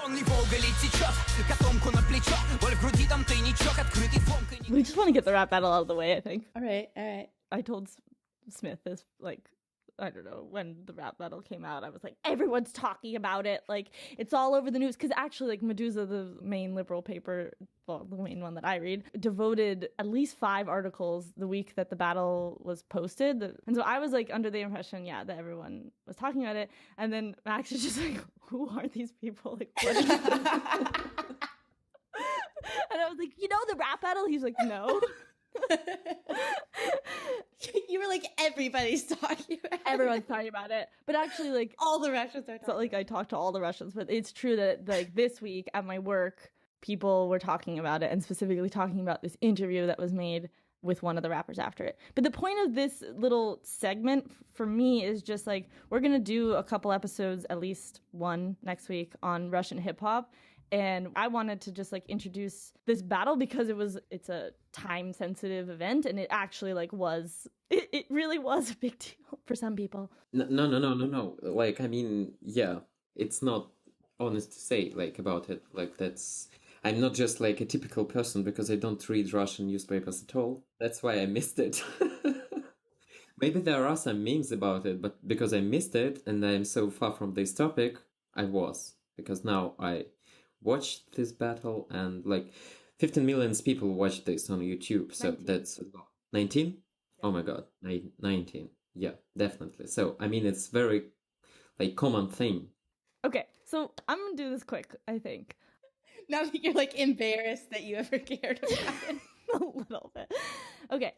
We just want to get the rap battle out of the way, I think. All right. I told Smith this, like, I don't know, when the rap battle came out, I was like, everyone's talking about it. Like, it's all over the news. Because actually, like, Medusa, the main liberal paper, well, the main one that I read, devoted at least 5 articles the week that the battle was posted. And so I was, like, under the impression, that everyone was talking about it. And then Max is just like, who are these people? Like, what is And I was like, the rap battle? He's like, no. You were like, everybody's talking about Everyone's talking about it. But actually, like, all the Russians are talking. So, like, I talked to all the Russians, but it's true that, like, this week at my work, people were talking about it and specifically talking about this interview that was made with one of the rappers after it. But the point of this little segment for me is just, like, we're going to do a couple episodes, at least one next week, on Russian hip hop. And I wanted to just, like, introduce this battle because it's a time sensitive event, and it actually, like, it really was a big deal for some people. No. Like, I mean, yeah, it's not honest to say, like, about it. Like, I'm not just, like, a typical person because I don't read Russian newspapers at all. That's why I missed it. Maybe there are some memes about it, but because I missed it and I'm so far from this topic, I was. Because now I watched this battle and, like, 15 million people watched this on YouTube. So 19. That's 19? Yeah. Oh my god, 19. Yeah, definitely. So, I mean, it's very, like, common thing. Okay, so I'm gonna do this quick, I think. Now that you're, like, embarrassed that you ever cared about it. A little bit. Okay,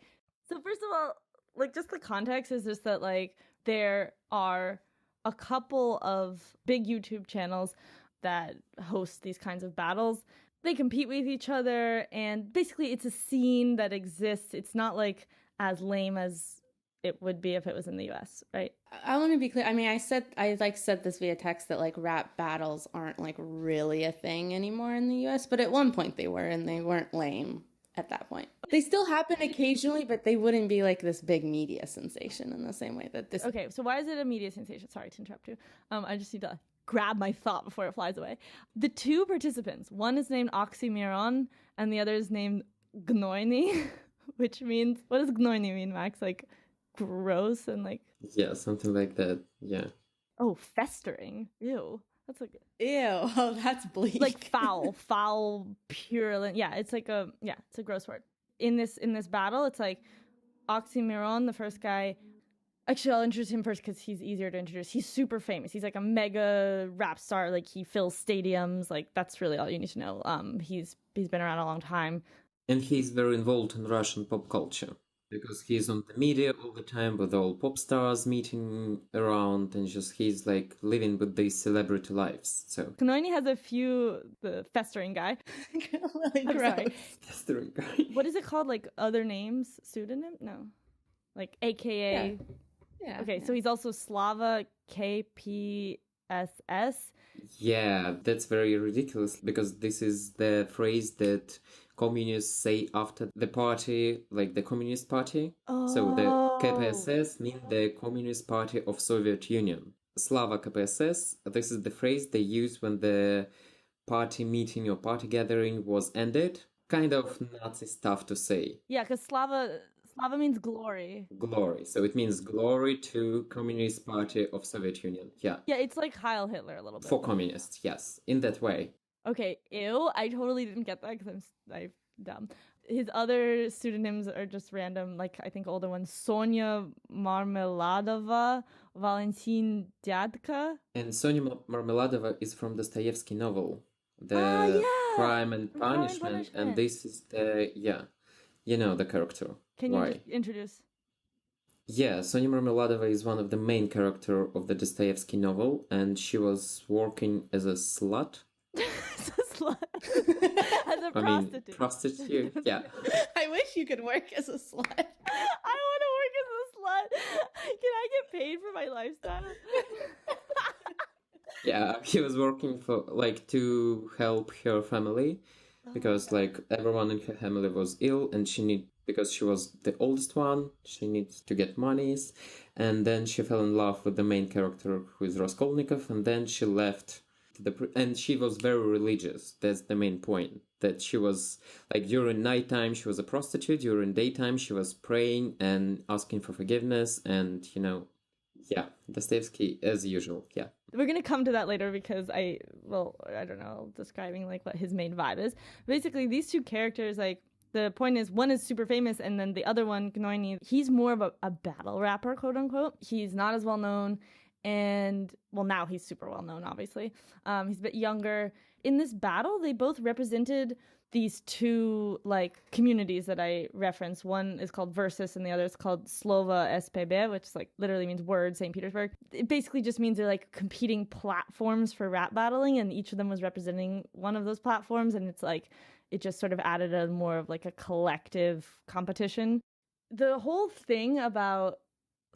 so first of all, like, just the context is just that, like, there are a couple of big YouTube channels that host these kinds of battles. They compete with each other, and basically it's a scene that exists. It's not, like, as lame as it would be if it was in the US, right? I want to be clear. I mean, I said this via text that, like, rap battles aren't, like, really a thing anymore in the US, but at one point they were, and they weren't lame at that point. They still happen occasionally, but they wouldn't be, like, this big media sensation in the same way that this. Okay, so why is it a media sensation? Sorry to interrupt you. I just need to grab my thought before it flies away. The 2 participants, one is named Oxxxymiron and the other is named Gnoyniy, which means, what does Gnoyniy mean, Max? Like, gross and, like... Yeah, something like that, yeah. Oh, festering. Ew. That's like... Ew, oh, that's bleak. Like foul, purulent. Yeah, it's a gross word. In this battle, it's like Oxxxymiron, the first guy... Actually, I'll introduce him first because he's easier to introduce. He's super famous. He's like a mega rap star. Like, he fills stadiums. Like, that's really all you need to know. He's been around a long time. And he's very involved in Russian pop culture. Because he's on the media all the time with all pop stars meeting around, and just he's, like, living with these celebrity lives. So Gnoyniy has a few... The festering guy. Really I'm sorry. Festering guy. What is it called? Like, other names? Pseudonym? No. Like, AKA... Yeah. Okay, so he's also Slava KPSS. Yeah, that's very ridiculous because this is the phrase that communists say after the party, like the Communist Party. Oh. So the KPSS means the Communist Party of Soviet Union. Slava KPSS, this is the phrase they use when the party meeting or party gathering was ended. Kind of Nazi stuff to say. Yeah, because Slava means glory. Glory. So it means glory to Communist Party of Soviet Union. Yeah. Yeah, it's like Heil Hitler a little bit. For communists, yes. In that way. Okay, ew. I totally didn't get that because I'm dumb. His other pseudonyms are just random, like, I think older ones. Sonia Marmeladova, Valentin Dyadka. And Sonia Marmeladova is from Dostoevsky novel. The Crime and Punishment. And this is the, you know the character. Can you introduce? Yeah, Sonia Marmeladova is one of the main character of the Dostoevsky novel, and she was working as a slut. As a slut? As a prostitute. I mean, prostitute, yeah. I wish you could work as a slut. I want to work as a slut. Can I get paid for my lifestyle? Yeah, he was working for, like, to help her family, because, like, everyone in her family was ill, and because she was the oldest one, she needs to get monies, and then she fell in love with the main character, who is Raskolnikov, and then she left and she was very religious. That's the main point. That she was like during nighttime she was a prostitute, during daytime she was praying and asking for forgiveness, and yeah, Dostoevsky as usual. Yeah. We're going to come to that later because I don't know, describing like what his main vibe is. Basically, these two characters, like, the point is one is super famous and then the other one, Gnoyniy, he's more of a battle rapper, quote unquote. He's not as well known, and well, now he's super well known, obviously. He's a bit younger. In this battle, they both represented these two like communities that I referenced. One is called Versus and the other is called Slova SPB, which is like literally means word, St. Petersburg. It basically just means they're like competing platforms for rap battling, and each of them was representing one of those platforms, and it's like it just sort of added a more of like a collective competition. The whole thing about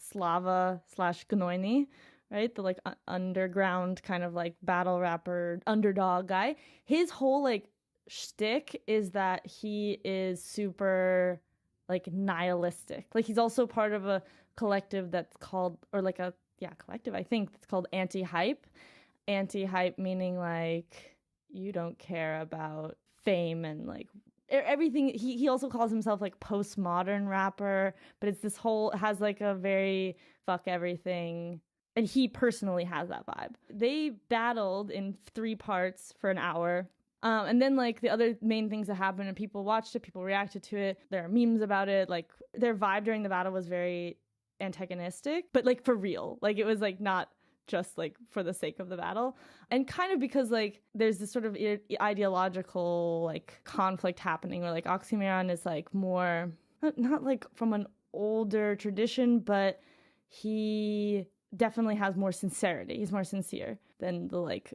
Slava/Gnoyniy, right? The like underground kind of like battle rapper underdog guy. His whole like shtick is that he is super like nihilistic. Like he's also part of a collective that's called, or like a collective, I think, that's called anti-hype. Anti-hype meaning like you don't care about fame and like everything. He also calls himself like postmodern rapper, but it's this whole, has like a very fuck everything, and he personally has that vibe. They battled in 3 parts for an hour. And then like the other main things that happened, and people watched it, people reacted to it, there are memes about it. Like their vibe during the battle was very antagonistic, but like for real. Like it was like not just like for the sake of the battle, and kind of because like there's this sort of ideological like conflict happening where like Oxxxymiron is like more not like from an older tradition, but he definitely has more sincerity. He's more sincere than the like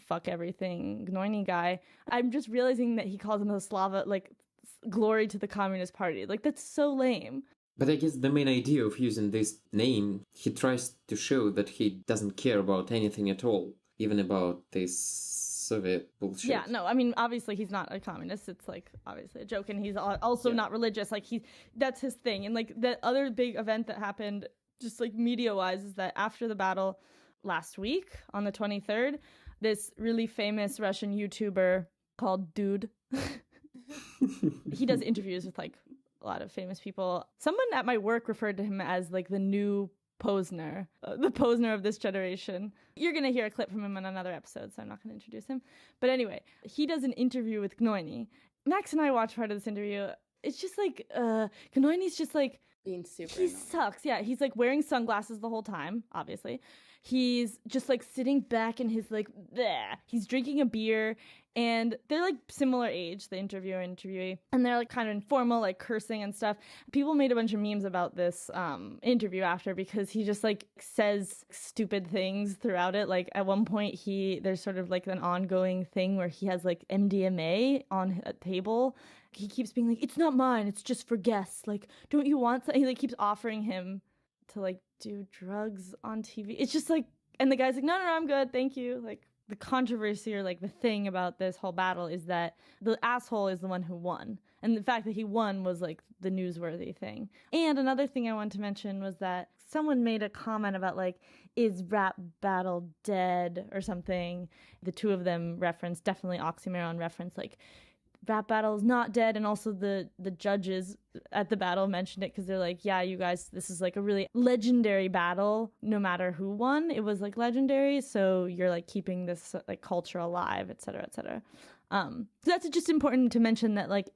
fuck everything Gnoyniy guy. I'm just realizing that he calls him a Slava, like glory to the Communist Party. Like that's so lame. But I guess the main idea of using this name, he tries to show that he doesn't care about anything at all, even about this Soviet bullshit. Yeah, no, I mean, obviously he's not a communist. It's like obviously a joke, and he's also not religious. Like that's his thing. And like the other big event that happened, just like media-wise, is that after the battle last week on the 23rd, this really famous Russian YouTuber called Dude, he does interviews with like a lot of famous people. Someone at my work referred to him as like the new Posner, the Posner of this generation. You're going to hear a clip from him in another episode, so I'm not going to introduce him. But anyway, he does an interview with Gnoyniy. Max and I watched part of this interview. It's just like, Gnoyniy's just like, being super he annoying. sucks. Yeah, he's like wearing sunglasses the whole time, obviously. He's just like sitting back in his like, bleh. He's drinking a beer, and they're like similar age, the interviewer and interviewee, and they're like kind of informal, like cursing and stuff. People made a bunch of memes about this interview after, because he just like says stupid things throughout it. Like at one point there's sort of like an ongoing thing where he has like MDMA on a table. He keeps being like, it's not mine, it's just for guests. Like, don't you want something? He like keeps offering him to like do drugs on TV. It's just like, and the guy's like, no, I'm good, thank you. Like the controversy, or like the thing about this whole battle, is that the asshole is the one who won. And the fact that he won was like the newsworthy thing. And another thing I wanted to mention was that someone made a comment about like, is rap battle dead or something? The two of them referenced, definitely Oxxxymiron referenced like, rap battle is not dead. And also the judges at the battle mentioned it, because they're like, yeah, you guys, this is like a really legendary battle. No matter who won, it was like legendary, so you're like keeping this like culture alive, etc., etc. So that's just important to mention, that like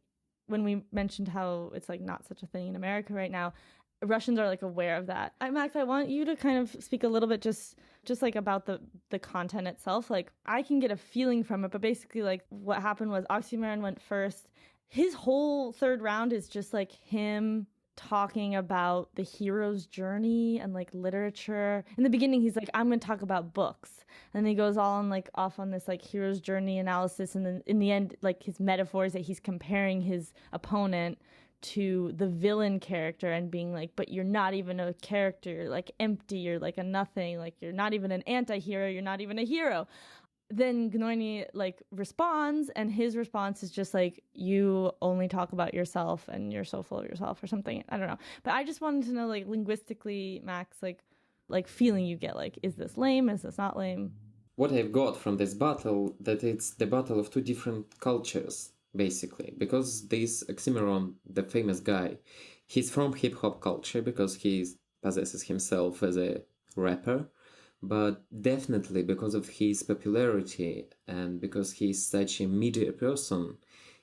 when we mentioned how it's like not such a thing in America right now, Russians are like aware of that. Max, I want you to kind of speak a little bit just like about the content itself. Like I can get a feeling from it, but basically like what happened was Oxxxymiron went first. His whole third round is just like him talking about the hero's journey and like literature. In the beginning, he's like, I'm going to talk about books. And then he goes all on like off on this like hero's journey analysis. And then in the end, like his metaphors that he's comparing his opponent to the villain character and being like, but you're not even a character, you're like empty, you're like a nothing, like you're not even an anti-hero, you're not even a hero. Then Gnoyniy like responds, and his response is just like, you only talk about yourself and you're so full of yourself or something. I don't know. But I just wanted to know, like linguistically, Max, like feeling you get, like, is this lame? Is this not lame? what I've got from this battle, that it's the battle of two different cultures, basically. Because this Oxxxymiron, the famous guy, he's from hip-hop culture because he possesses himself as a rapper, but definitely because of his popularity and because he's such a media person,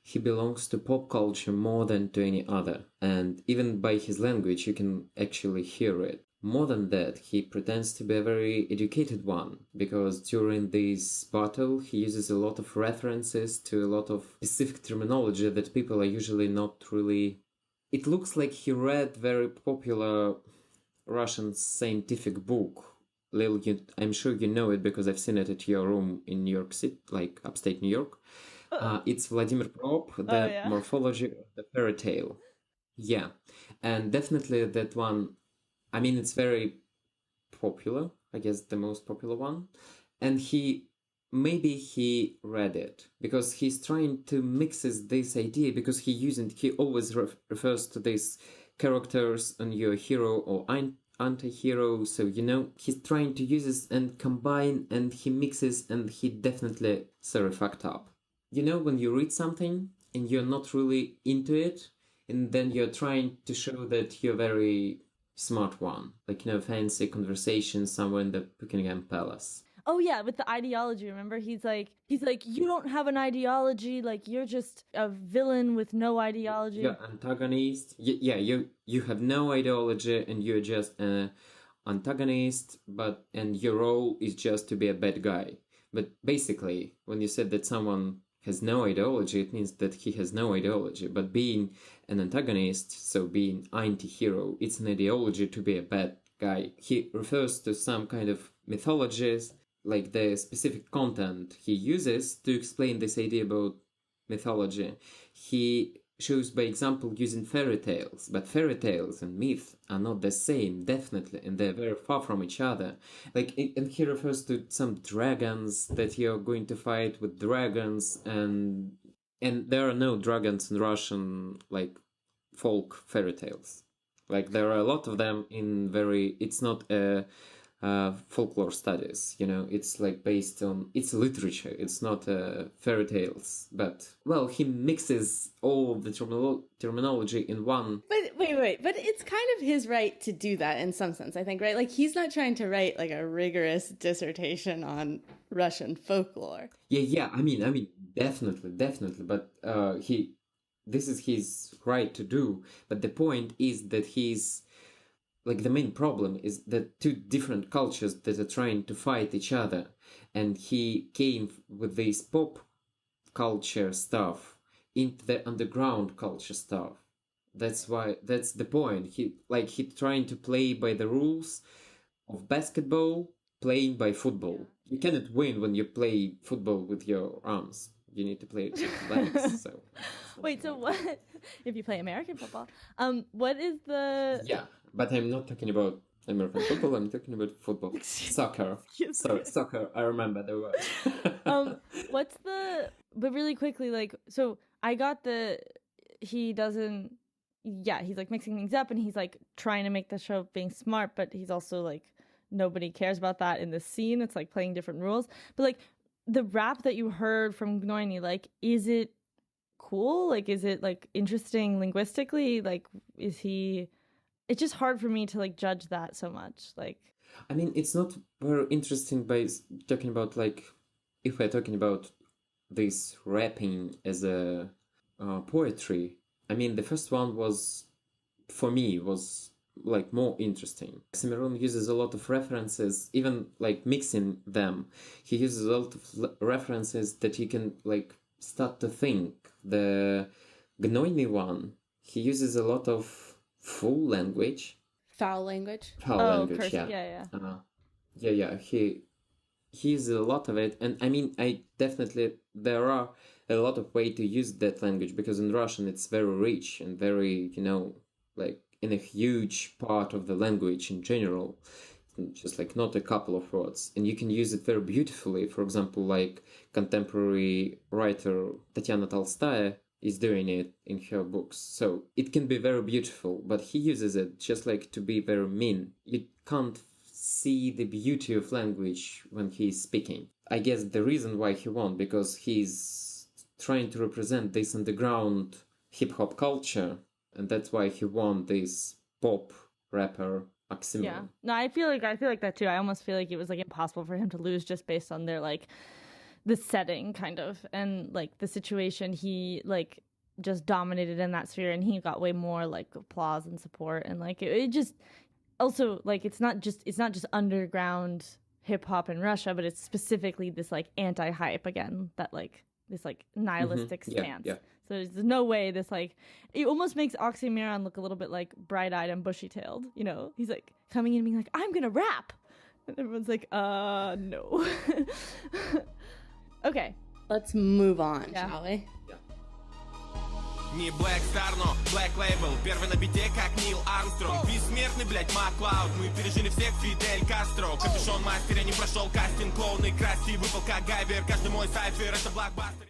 he belongs to pop culture more than to any other. And even by his language, you can actually hear it. More than that, he pretends to be a very educated one, because during this battle he uses a lot of references to a lot of specific terminology that people are usually not really... It looks like he read very popular Russian scientific book. Lil, I'm sure you know it because I've seen it at your room in New York City, like upstate New York. It's Vladimir Prop, The Morphology of the Fairy Tale. Yeah, and definitely that one, I mean, it's very popular, I guess the most popular one. And maybe he read it because he's trying to mixes this idea, because he always refers to these characters and your hero or anti-hero. So, he's trying to use this and combine, and he mixes, and he definitely sorry fucked up. When you read something and you're not really into it, and then you're trying to show that you're very smart one, like, fancy conversation somewhere in the Buckingham Palace. Oh yeah, with the ideology, remember? He's like, you don't have an ideology, like you're just a villain with no ideology. You're antagonist. Yeah, you have no ideology and you're just an antagonist, and your role is just to be a bad guy. But basically, when you said that someone has no ideology, it means that he has no ideology. But being an antagonist, so being anti-hero, it's an ideology to be a bad guy. He refers to some kind of mythologies, like the specific content he uses to explain this idea about mythology. He shows by example using fairy tales, but fairy tales and myth are not the same, definitely, and they're very far from each other. And he refers to some dragons, that you're going to fight with dragons, and there are no dragons in Russian, like, folk fairy tales. Like, there are a lot of them in it's not a folklore studies, it's like based on, it's literature, it's not fairy tales, but, well, he mixes all of the terminology in one. But wait, but it's kind of his right to do that in some sense, I think, right? Like, he's not trying to write like a rigorous dissertation on Russian folklore. Yeah, I mean, definitely, but this is his right to do, but the point is that the main problem is that two different cultures that are trying to fight each other, and he came with this pop culture stuff into the underground culture stuff. That's the point. He trying to play by the rules of basketball, playing by football. You cannot win when you play football with your arms. You need to play it with legs. So. Wait, so what if you play American football? What is the... Yeah, but I'm not talking about American football. I'm talking about football, soccer. Sorry, soccer. I remember the word. What's the... But really quickly, like, so I got he doesn't... Yeah, he's like mixing things up, and he's like trying to make the show of being smart, but he's also like, nobody cares about that in the scene. It's like playing different rules. But like, the rap that you heard from Gnoyniy, like, is it cool? Like, is it like interesting linguistically? Like, is he... It's just hard for me to like judge that so much. Like, I mean, it's not very interesting by talking about, like, if we're talking about this rapping as a poetry. I mean, the first one was, for me, was like more interesting. Serebrennikov uses a lot of references, even like mixing them. He uses a lot of references that you can like start to think. The Gnoyniy one, he uses a lot of full language. Foul language. Foul language, cursive, yeah. Yeah. He uses a lot of it, and I mean, there are a lot of ways to use that language, because in Russian it's very rich and very, like, in a huge part of the language in general, just like not a couple of words, and you can use it very beautifully. For example, like contemporary writer Tatiana Tolstoy is doing it in her books. So it can be very beautiful, but he uses it just like to be very mean. You can't see the beauty of language when he's speaking. I guess the reason why he won, because he's trying to represent this underground hip-hop culture, and that's why he won this pop rapper Oxxxymiron. Yeah. No, I feel like that too. I almost feel like it was like impossible for him to lose just based on their like the setting kind of and like the situation. He like just dominated in that sphere and he got way more like applause and support and like it just also like it's not just underground hip hop in Russia, but it's specifically this like anti-hype again, that like this like nihilistic stance. Yeah. So there's no way this like it almost makes Oxxxymiron look a little bit like bright-eyed and bushy-tailed, you know? He's like coming in and being like, I'm gonna rap, and everyone's like, no. Okay, let's move on, shall we? Не Black Star, но Black Label. Первый на бите, как Нил Армстронг. Бессмертный, блять, Маклауд. Мы пережили всех, Фидель Кастро. Капюшон мастера не прошел кастинг. Клоуны красти, выпал как Гайвер. Каждый мой сайфер, это блокбастер.